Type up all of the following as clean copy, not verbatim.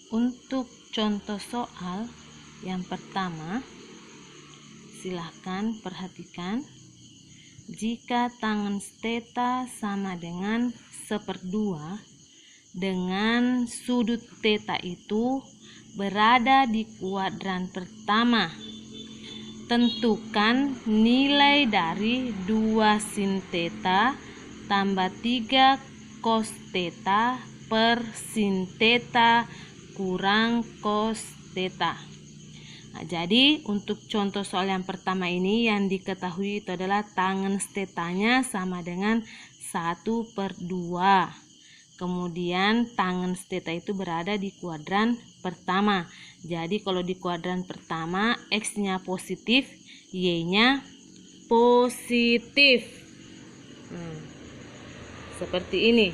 Untuk contoh soal yang pertama, silahkan perhatikan. Jika tangen theta sama dengan 1/2 dengan sudut theta itu berada di kuadran pertama, tentukan nilai dari 2 sin theta tambah 3 cos theta per sin theta kurang cos theta. Nah, jadi untuk contoh soal yang pertama ini yang diketahui itu adalah tangen tetanya sama dengan 1/2. Kemudian tangen theta itu berada di kuadran pertama. Jadi kalau di kuadran pertama X-nya positif, Y-nya positif. Seperti ini.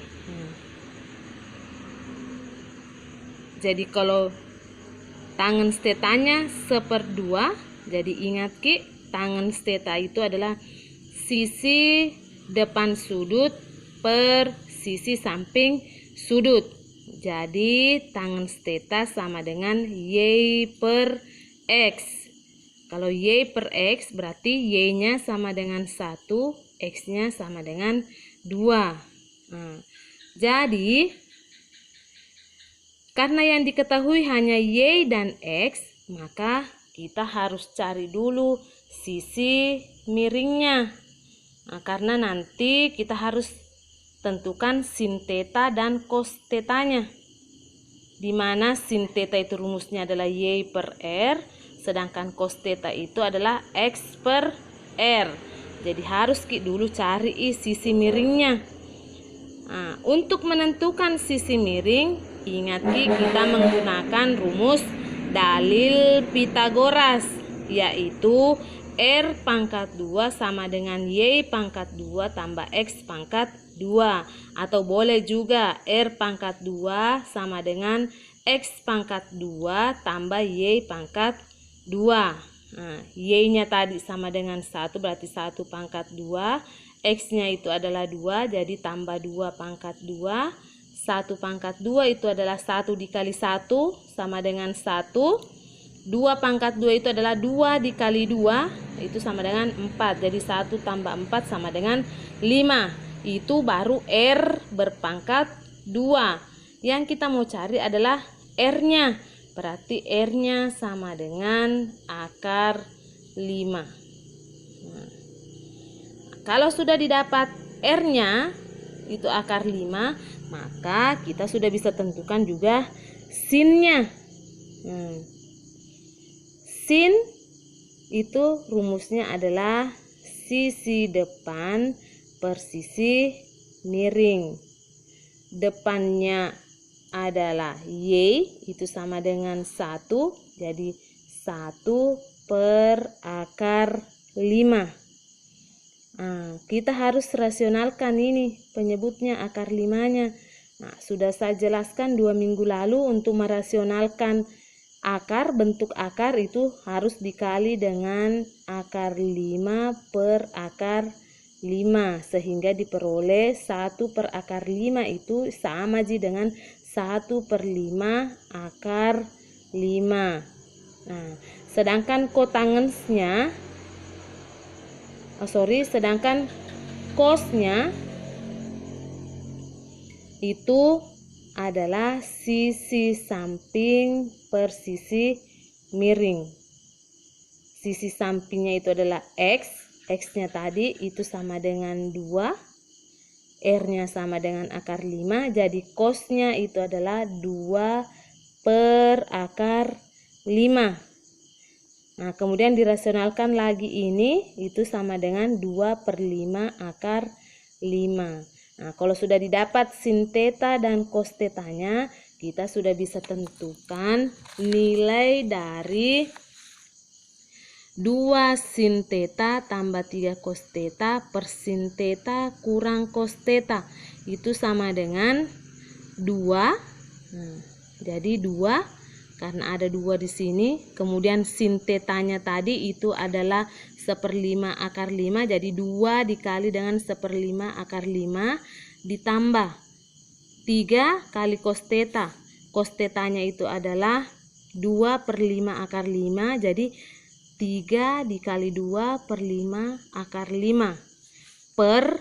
Jadi kalau tangen tetanya 1/2, jadi ingat Ki, tangen theta itu adalah sisi depan sudut per sisi samping sudut. Jadi tangen theta sama dengan Y per X. Kalau Y per X berarti Y-nya sama dengan 1, X-nya sama dengan 2. Jadi karena yang diketahui hanya Y dan X, maka kita harus cari dulu sisi miringnya. Karena nanti kita harus tentukan sin theta dan cos tetanya. Di mana sin theta itu rumusnya adalah Y per R, sedangkan cos theta itu adalah X per R. Jadi harus dulu cari sisi miringnya. Untuk menentukan sisi miring, ingat kita menggunakan rumus dalil Pitagoras, yaitu R pangkat 2 sama dengan Y pangkat 2 tambah X pangkat 2. Atau boleh juga R pangkat 2 sama dengan X pangkat 2 tambah Y pangkat 2. Y-nya tadi sama dengan 1, berarti 1 pangkat 2. X-nya itu adalah 2, jadi tambah 2 pangkat 2. 1 pangkat 2 itu adalah 1 dikali 1 sama dengan 1. 2 pangkat 2 itu adalah 2 dikali 2, itu sama dengan 4. Jadi 1 tambah 4 sama dengan 5. Itu baru R berpangkat 2. Yang kita mau cari adalah R-nya. Berarti R-nya sama dengan akar 5. Kalau sudah didapat R-nya itu akar 5, maka kita sudah bisa tentukan juga sin-nya. Sin itu rumusnya adalah sisi depan per sisi miring. Depannya adalah Y, itu sama dengan 1, jadi 1 per akar 5. Kita harus rasionalkan ini penyebutnya akar 5-nya. Sudah saya jelaskan 2 minggu lalu untuk merasionalkan akar, bentuk akar itu harus dikali dengan akar 5 per akar 5 sehingga diperoleh 1 per akar 5 itu sama dengan 1 per 5 akar 5. Sedangkan kotangensnya sedangkan cosnya itu adalah sisi samping per sisi miring. Sisi sampingnya itu adalah X, X-nya tadi itu sama dengan 2, R-nya sama dengan akar 5, jadi cosnya itu adalah 2 per akar 5. Kemudian dirasionalkan lagi ini itu sama dengan 2 per 5 akar 5. Kalau sudah didapat sin theta dan cos tetanya, kita sudah bisa tentukan nilai dari 2 sin theta tambah 3 cos theta per sin theta kurang cos theta. Itu sama dengan 2. Jadi 2. Karena ada 2 di sini, kemudian sin tetanya tadi itu adalah 1/5 akar 5, jadi 2 dikali dengan 1/5 akar 5 ditambah 3 kali cos theta. cos tetanya itu adalah 2/5 akar 5. Jadi 3 dikali 2/5 akar 5 per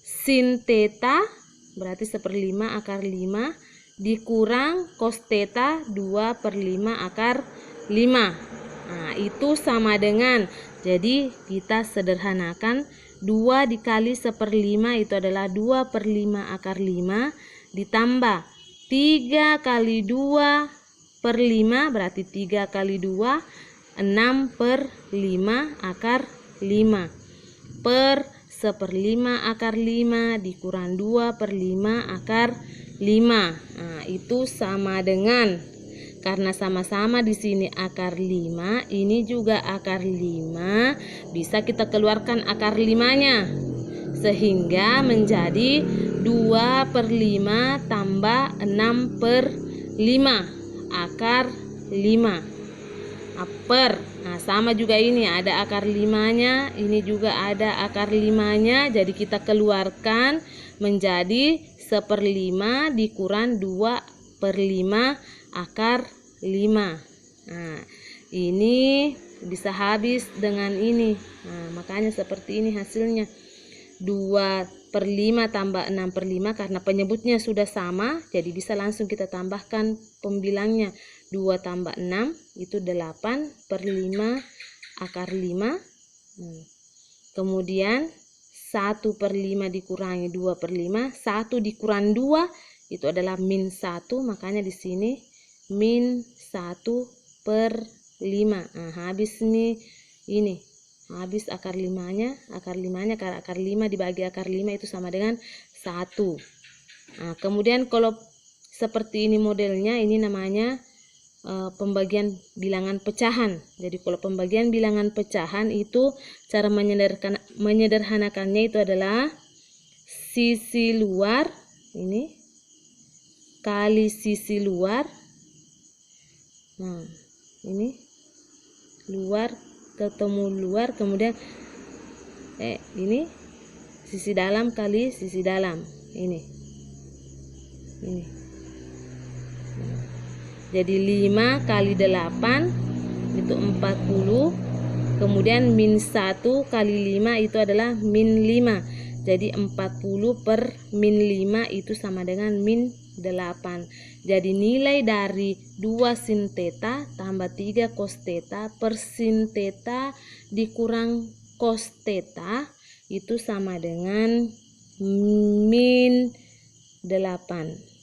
sin teta berarti 1/5 akar 5 dikurang cos teta 2/5 akar 5. Nah, itu sama dengan, jadi kita sederhanakan, 2 dikali 1/5 itu adalah 2/5 akar 5 ditambah 3 kali 2/5 berarti 3 kali 2 6/5 akar 5 per 1/5 akar 5 dikurang 2/5 akar 5. Nah, itu sama dengan, karena sama-sama di sini akar 5, ini juga akar 5, bisa kita keluarkan akar 5-nya. Sehingga menjadi 2/5 tambah 6/5 akar 5. Nah, sama juga ini ada akar 5-nya, ini juga ada akar 5-nya. Jadi kita keluarkan menjadi 1/5 dikurang 2/5 akar 5. Nah, ini bisa habis dengan ini. Nah, makanya seperti ini hasilnya. 2/5 tambah 6/5 karena penyebutnya sudah sama, jadi bisa langsung kita tambahkan pembilangnya. 2 tambah 6 itu 8/5 akar 5. Kemudian 1/5 dikurangi 2/5, 1 dikurang 2 itu adalah min 1, makanya di sini min 1/5. Nah, habis nih ini. Habis akar 5-nya, karena akar 5 dibagi akar 5 itu sama dengan 1. Nah, kemudian kalau seperti ini modelnya, ini namanya pembagian bilangan pecahan. Jadi kalau pembagian bilangan pecahan itu cara menyederhanakannya itu adalah sisi luar ini kali sisi luar. Nah, ini luar ketemu luar, kemudian ini sisi dalam kali sisi dalam ini. Jadi 5 kali 8 itu 40, kemudian min 1 kali 5 itu adalah min 5. Jadi 40 per min 5 itu sama dengan min 8. Jadi nilai dari 2 sin theta tambah 3 cos theta per sin theta dikurang cos theta itu sama dengan min 8.